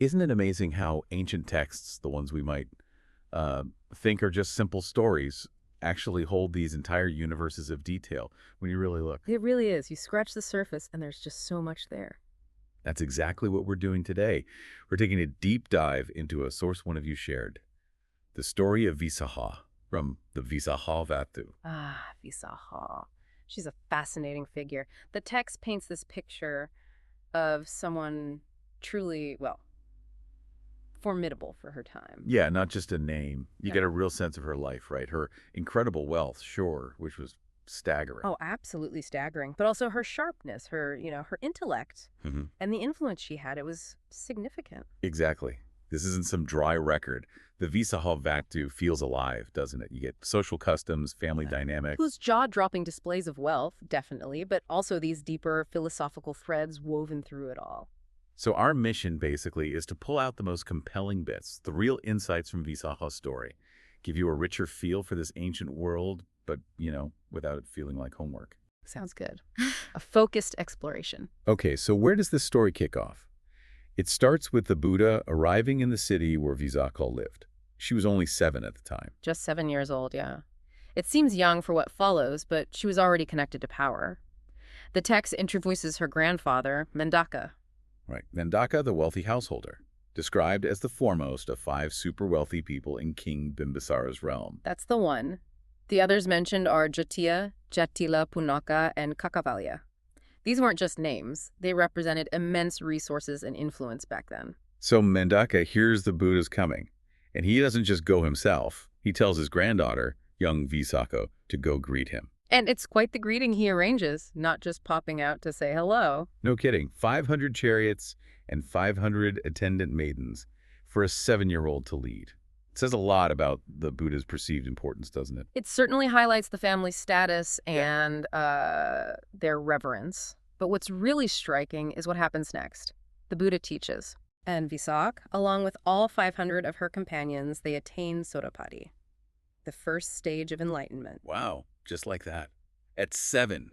Isn't it amazing how ancient texts, the ones we might uh, think are just simple stories, actually hold these entire universes of detail when you really look? It really is. You scratch the surface and there's just so much there. That's exactly what we're doing today. We're taking a deep dive into a source one of you shared, the story of Visaha from the Visaha Vatthu. Ah, Visaha. She's a fascinating figure. The text paints this picture of someone truly, well, formidable for her time. Yeah, not just a name. You Yeah. get a real sense of her life, right? Her incredible wealth, sure, which was staggering. Oh, absolutely staggering. But also her sharpness, her intellect, Mhm. and the influence she had. It was significant. Exactly. This isn't some dry record. The Visaha Vatthu feels alive, doesn't it? You get social customs, family dynamics. Whose jaw-dropping displays of wealth, definitely, but also these deeper philosophical threads woven through it all. So our mission, basically, is to pull out the most compelling bits, the real insights from Visaha's story, give you a richer feel for this ancient world, but, without it feeling like homework. Sounds good. A focused exploration. Okay, so where does this story kick off? It starts with the Buddha arriving in the city where Visakha lived. She was only 7 at the time. Just 7 years old, yeah. It seems young for what follows, but she was already connected to power. The text introduces her grandfather, Mendaka. Right. Mandaka, the wealthy householder, described as the foremost of 5 super wealthy people in King Bimbisara's realm. That's the one. The others mentioned are Jatiya, Jatila, Punaka, and Kakavalya. These weren't just names. They represented immense resources and influence back then. So Mandaka hears the Buddha's coming, and he doesn't just go himself. He tells his granddaughter, young Visakha, to go greet him. And it's quite the greeting he arranges, not just popping out to say hello. No kidding, 500 chariots and 500 attendant maidens for a 7-year-old to lead. It says a lot about the Buddha's perceived importance, doesn't it? It certainly highlights the family's status and their reverence. But what's really striking is what happens next. The Buddha teaches. And Visak, along with all 500 of her companions, they attain Sotapadhi, the first stage of enlightenment. Wow, just like that. At 7.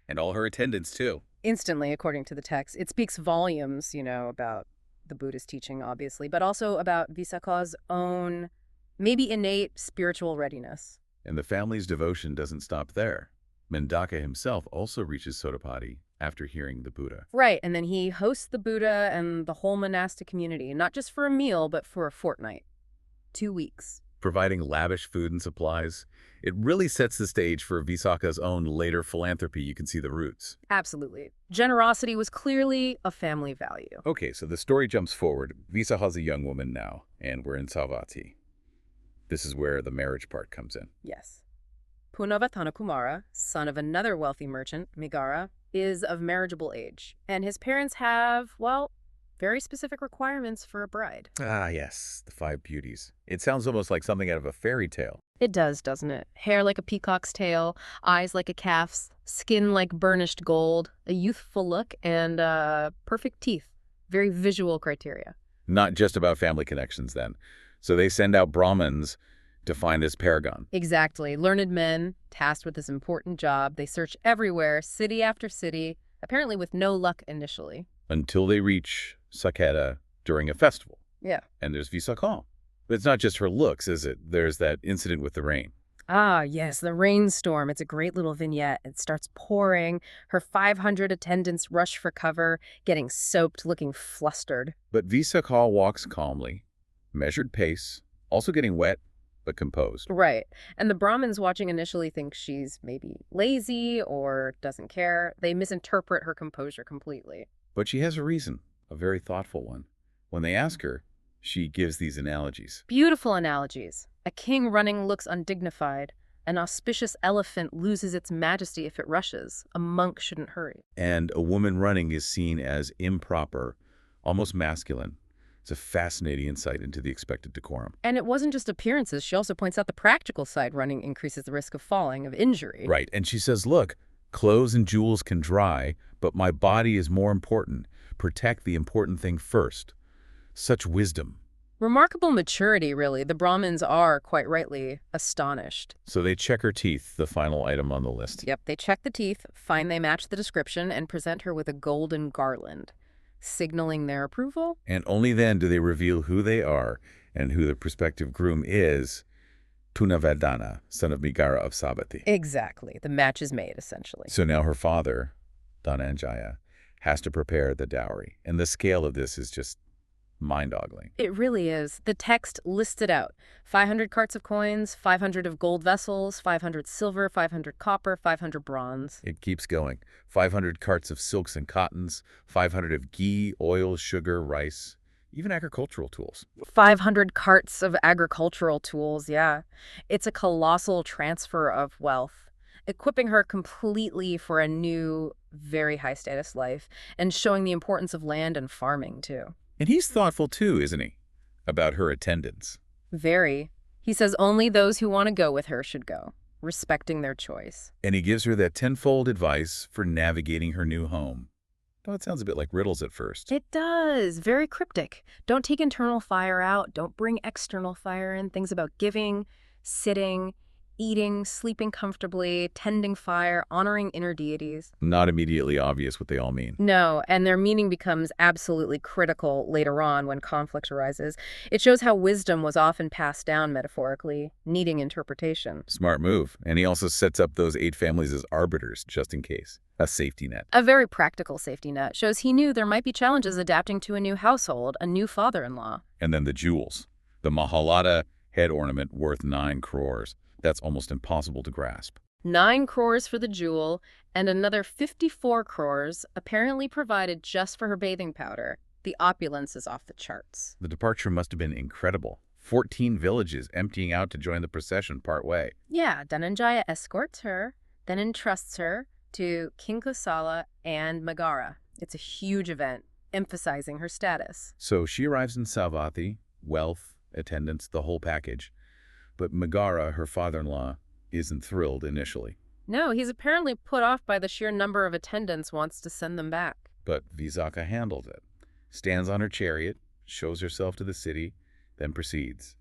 And all her attendants, too. Instantly, according to the text. It speaks volumes, about the Buddha's teaching, obviously, but also about Visakha's own, maybe innate spiritual readiness. And the family's devotion doesn't stop there. Mandaka himself also reaches Sotapadhi after hearing the Buddha. Right, and then he hosts the Buddha and the whole monastic community, not just for a meal, but for a fortnight. 2 weeks. Providing lavish food and supplies. It really sets the stage for Visakha's own later philanthropy. You can see the roots. Absolutely. Generosity was clearly a family value. Okay, so the story jumps forward. Visakha's a young woman now, and we're in Savatthi. This is where the marriage part comes in. Yes. Punavatana Kumara, son of another wealthy merchant, Megara, is of marriageable age, and his parents have, well, very specific requirements for a bride. Ah, yes, the 5 beauties. It sounds almost like something out of a fairy tale. It does, doesn't it? Hair like a peacock's tail, eyes like a calf's, skin like burnished gold, a youthful look, and perfect teeth. Very visual criteria. Not just about family connections, then. So they send out Brahmins to find this paragon. Exactly. Learned men, tasked with this important job. They search everywhere, city after city, apparently with no luck initially. Until they reach Saketa during a festival. Yeah. And there's Visakha. But it's not just her looks, is it? There's that incident with the rain. Ah, yes, the rainstorm. It's a great little vignette. It starts pouring. Her 500 attendants rush for cover, getting soaked, looking flustered. But Visakha walks calmly, measured pace, also getting wet, but composed. Right. And the Brahmins watching initially think she's maybe lazy or doesn't care. They misinterpret her composure completely. But she has a reason, a very thoughtful one. When they ask her, she gives these analogies. Beautiful analogies. A king running looks undignified. An auspicious elephant loses its majesty if it rushes. A monk shouldn't hurry. And a woman running is seen as improper, almost masculine. It's a fascinating insight into the expected decorum. And it wasn't just appearances. She also points out the practical side. Running increases the risk of falling, of injury. Right. And she says, look, clothes and jewels can dry, but my body is more important. Protect the important thing first. Such wisdom. Remarkable maturity, really. The Brahmins are, quite rightly, astonished. So they check her teeth, the final item on the list. Yep, they check the teeth, find they match the description, and present her with a golden garland. signaling their approval. And only then do they reveal who they are and who the prospective groom is, Tunavardhana, son of Megara of Savatthi. Exactly. The match is made, essentially. So now her father, Dhananjaya, has to prepare the dowry. And the scale of this is just mind-boggling. It really is. The text lists it out. 500 carts of coins, 500 of gold vessels, 500 silver, 500 copper, 500 bronze. It keeps going. 500 carts of silks and cottons, 500 of ghee, oil, sugar, rice, even agricultural tools. 500 carts of agricultural tools, yeah. It's a colossal transfer of wealth, equipping her completely for a new, very high-status life, and showing the importance of land and farming, too. And he's thoughtful too, isn't he? About her attendance. Very. He says only those who want to go with her should go, respecting their choice. And he gives her that tenfold advice for navigating her new home. Oh, it sounds a bit like riddles at first. It does. Very cryptic. Don't take internal fire out. Don't bring external fire in. Things about giving, sitting, eating, sleeping comfortably, tending fire, honoring inner deities. Not immediately obvious what they all mean. No, and their meaning becomes absolutely critical later on when conflict arises. It shows how wisdom was often passed down metaphorically, needing interpretation. Smart move. And he also sets up those 8 families as arbiters, just in case. A safety net. A very practical safety net shows he knew there might be challenges adapting to a new household, a new father-in-law. And then the jewels. The Mahalata head ornament worth 9 crores. That's almost impossible to grasp. 9 crores for the jewel, and another 54 crores apparently provided just for her bathing powder. The opulence is off the charts. The departure must have been incredible. 14 villages emptying out to join the procession part way. Yeah, Dhananjaya escorts her, then entrusts her to King Kosala and Megara. It's a huge event, emphasizing her status. So she arrives in Savatthi, wealth, attendance, the whole package. But Megara, her father-in-law, isn't thrilled initially. No, he's apparently put off by the sheer number of attendants, wants to send them back. But Visakha handles it. Stands on her chariot, shows herself to the city, then proceeds.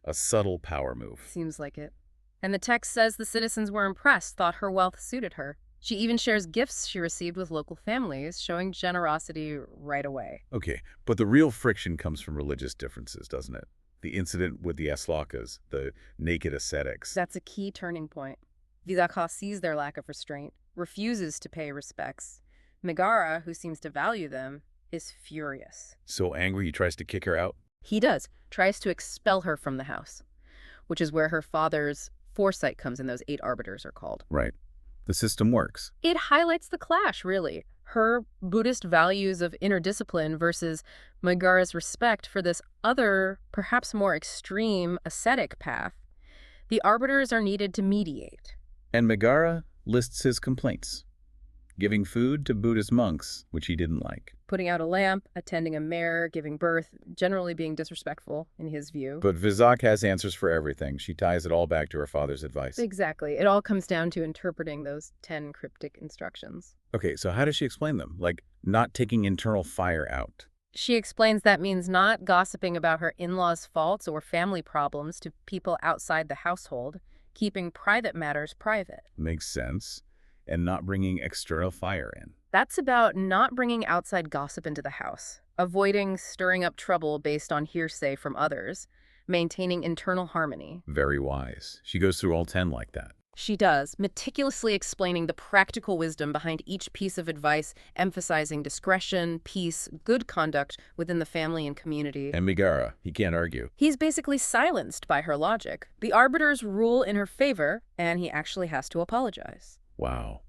A subtle power move. Seems like it. And the text says the citizens were impressed, thought her wealth suited her. She even shares gifts she received with local families, showing generosity right away. Okay, but the real friction comes from religious differences, doesn't it? The incident with the Aslakas, the naked ascetics. That's a key turning point. Visakha sees their lack of restraint, refuses to pay respects. Megara, who seems to value them, is furious. So angry he tries to kick her out? He does, tries to expel her from the house, which is where her father's foresight comes in. Those 8 arbiters are called. Right. The system works. It highlights the clash, really. Her Buddhist values of inner discipline versus Megara's respect for this other, perhaps more extreme, ascetic path. The arbiters are needed to mediate. And Megara lists his complaints. Giving food to Buddhist monks, which he didn't like. Putting out a lamp, attending a mare, giving birth, generally being disrespectful, in his view. But Visakha has answers for everything. She ties it all back to her father's advice. Exactly. It all comes down to interpreting those 10 cryptic instructions. Okay, so how does she explain them? Like, not taking internal fire out. She explains that means not gossiping about her in-laws' faults or family problems to people outside the household, keeping private matters private. Makes sense. And not bringing external fire in. That's about not bringing outside gossip into the house, avoiding stirring up trouble based on hearsay from others, maintaining internal harmony. Very wise. She goes through all 10 like that. She does, meticulously explaining the practical wisdom behind each piece of advice, emphasizing discretion, peace, good conduct within the family and community. And Megara, he can't argue. He's basically silenced by her logic. The arbiters rule in her favor, and he actually has to apologize. Wow.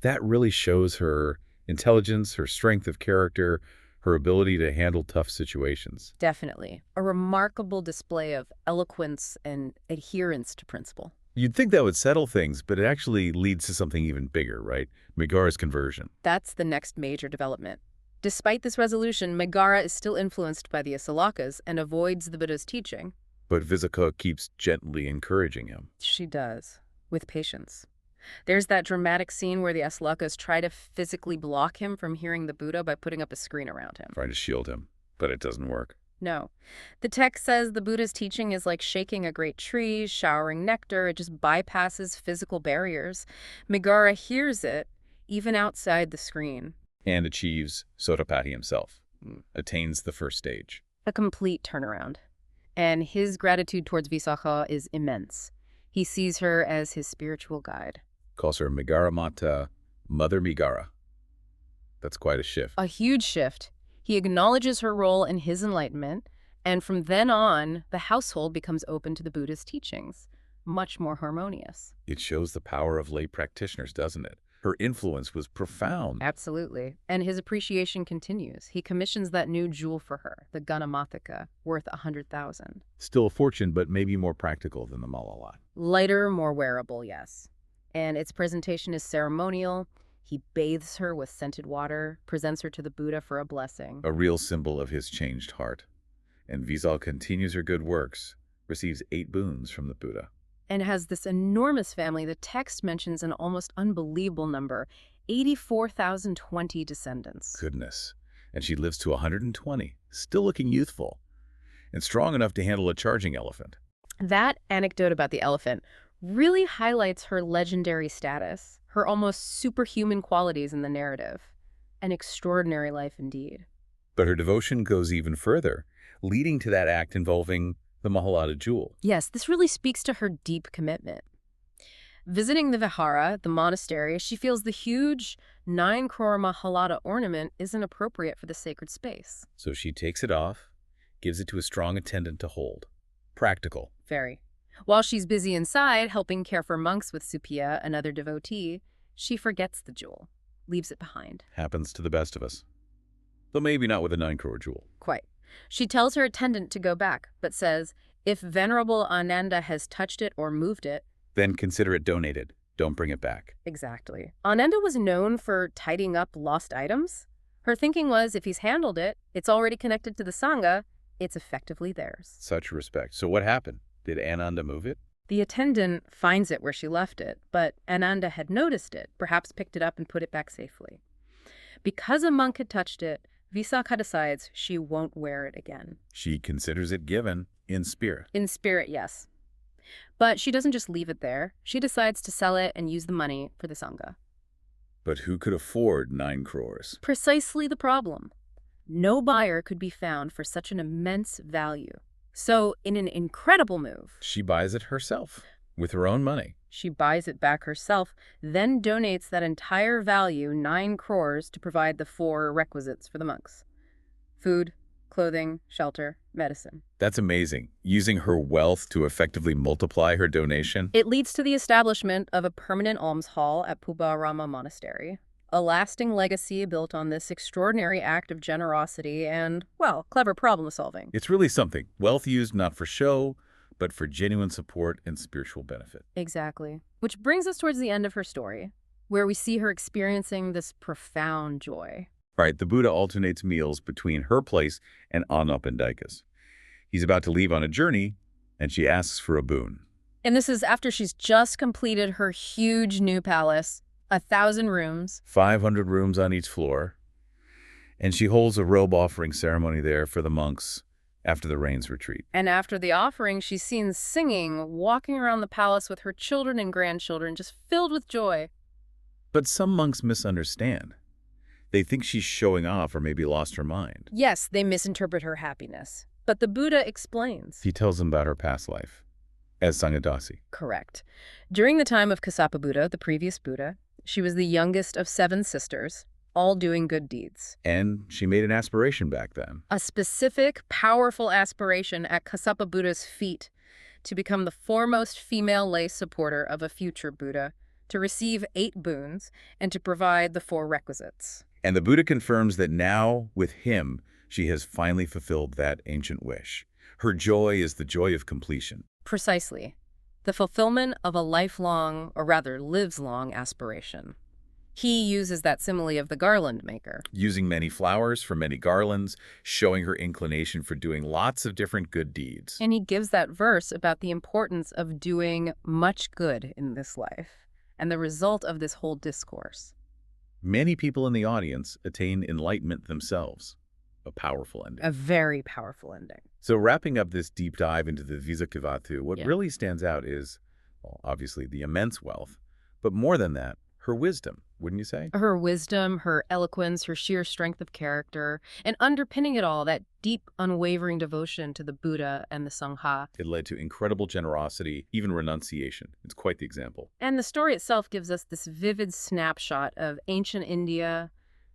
That really shows her intelligence, her strength of character, her ability to handle tough situations. Definitely. A remarkable display of eloquence and adherence to principle. You'd think that would settle things, but it actually leads to something even bigger, right? Megara's conversion. That's the next major development. Despite this resolution, Megara is still influenced by the Asalakas and avoids the Buddha's teaching. But Visakha keeps gently encouraging him. She does, with patience. There's that dramatic scene where the Asalakas try to physically block him from hearing the Buddha by putting up a screen around him. Trying to shield him, but it doesn't work. No. The text says the Buddha's teaching is like shaking a great tree, showering nectar. It just bypasses physical barriers. Megara hears it, even outside the screen. And achieves Sotapati himself. attains the first stage. A complete turnaround. And his gratitude towards Visakha is immense. He sees her as his spiritual guide. Calls her Megara Mata, Mother Megara. That's quite a shift. A huge shift. He acknowledges her role in his enlightenment, and from then on, the household becomes open to the Buddha's teachings, much more harmonious. It shows the power of lay practitioners, doesn't it? Her influence was profound. Absolutely. And his appreciation continues. He commissions that new jewel for her, the Ganamatika, worth $100,000. Still a fortune, but maybe more practical than the Malalat. Lighter, more wearable, yes. And its presentation is ceremonial. He bathes her with scented water, presents her to the Buddha for a blessing. A real symbol of his changed heart. And Visal continues her good works, receives 8 boons from the Buddha. And has this enormous family. The text mentions an almost unbelievable number, 84,020 descendants. Goodness. And she lives to 120, still looking youthful, and strong enough to handle a charging elephant. That anecdote about the elephant really highlights her legendary status, her almost superhuman qualities in the narrative. An extraordinary life indeed. But her devotion goes even further, leading to that act involving the Mahalata jewel. Yes, this really speaks to her deep commitment. Visiting the Vihara, the monastery, she feels the huge 9 crore Mahalata ornament isn't appropriate for the sacred space. So she takes it off, gives it to a strong attendant to hold. Practical. Very. While she's busy inside, helping care for monks with Supiya, another devotee, she forgets the jewel, leaves it behind. Happens to the best of us. Though maybe not with a 9 crore jewel. Quite. She tells her attendant to go back, but says, if Venerable Ananda has touched it or moved it, then consider it donated. Don't bring it back. Exactly. Ananda was known for tidying up lost items. Her thinking was, if he's handled it, it's already connected to the Sangha, it's effectively theirs. Such respect. So what happened? Did Ananda move it? The attendant finds it where she left it, but Ananda had noticed it, perhaps picked it up and put it back safely. Because a monk had touched it, Visakha decides she won't wear it again. She considers it given in spirit. In spirit, yes. But she doesn't just leave it there. She decides to sell it and use the money for the Sangha. But who could afford 9 crores? Precisely the problem. No buyer could be found for such an immense value. So, in an incredible move, She buys it herself, with her own money. she buys it back herself, then donates that entire value, 9 crores, to provide the 4 requisites for the monks. Food, clothing, shelter, medicine. That's amazing. Using her wealth to effectively multiply her donation. It leads to the establishment of a permanent alms hall at Pubarama Monastery. A lasting legacy built on this extraordinary act of generosity and, well, clever problem solving. It's really something. Wealth used not for show, but for genuine support and spiritual benefit. Exactly. Which brings us towards the end of her story, where we see her experiencing this profound joy. Right, the Buddha alternates meals between her place and Anapandikas. He's about to leave on a journey, and she asks for a boon. And this is after she's just completed her huge new palace, 1,000 rooms. 500 rooms on each floor. And she holds a robe offering ceremony there for the monks after the rains retreat. And after the offering, she's seen singing, walking around the palace with her children and grandchildren, just filled with joy. But some monks misunderstand. They think she's showing off or maybe lost her mind. Yes, they misinterpret her happiness. But the Buddha explains. He tells them about her past life as Sanghadasi. Correct. During the time of Kassapa Buddha, the previous Buddha, she was the youngest of 7 sisters, all doing good deeds. And she made an aspiration back then. A specific, powerful aspiration at Kassapa Buddha's feet to become the foremost female lay supporter of a future Buddha, to receive 8 boons, and to provide the 4 requisites. And the Buddha confirms that now, with him, she has finally fulfilled that ancient wish. Her joy is the joy of completion. Precisely. The fulfillment of a lifelong, or rather lives-long, aspiration. He uses that simile of the garland maker. Using many flowers for many garlands, showing her inclination for doing lots of different good deeds. And he gives that verse about the importance of doing much good in this life, and the result of this whole discourse. Many people in the audience attain enlightenment themselves. A powerful ending. A very powerful ending. So wrapping up this deep dive into the Visakha Vatthu, what Yeah. really stands out is, well, obviously the immense wealth, but more than that, her wisdom. wouldn't you say? Her wisdom, her eloquence, her sheer strength of character, and underpinning it all, that deep, unwavering devotion to the Buddha and the Sangha. It led to incredible generosity, even renunciation. It's quite the example. And the story itself gives us this vivid snapshot of ancient India,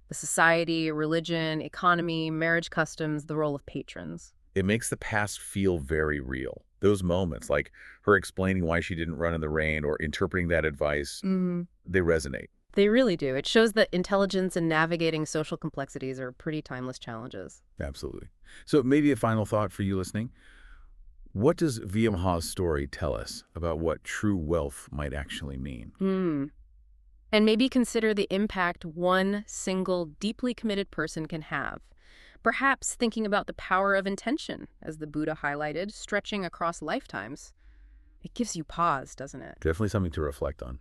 the society, religion, economy, marriage customs, the role of patrons. It makes the past feel very real. Those moments, like her explaining why she didn't run in the rain or interpreting that advice, they resonate. They really do. It shows that intelligence and navigating social complexities are pretty timeless challenges. Absolutely. So maybe a final thought for you listening. What does VM Ha's story tell us about what true wealth might actually mean? And maybe consider the impact one single, deeply committed person can have. Perhaps thinking about the power of intention, as the Buddha highlighted, stretching across lifetimes. It gives you pause, doesn't it? Definitely something to reflect on.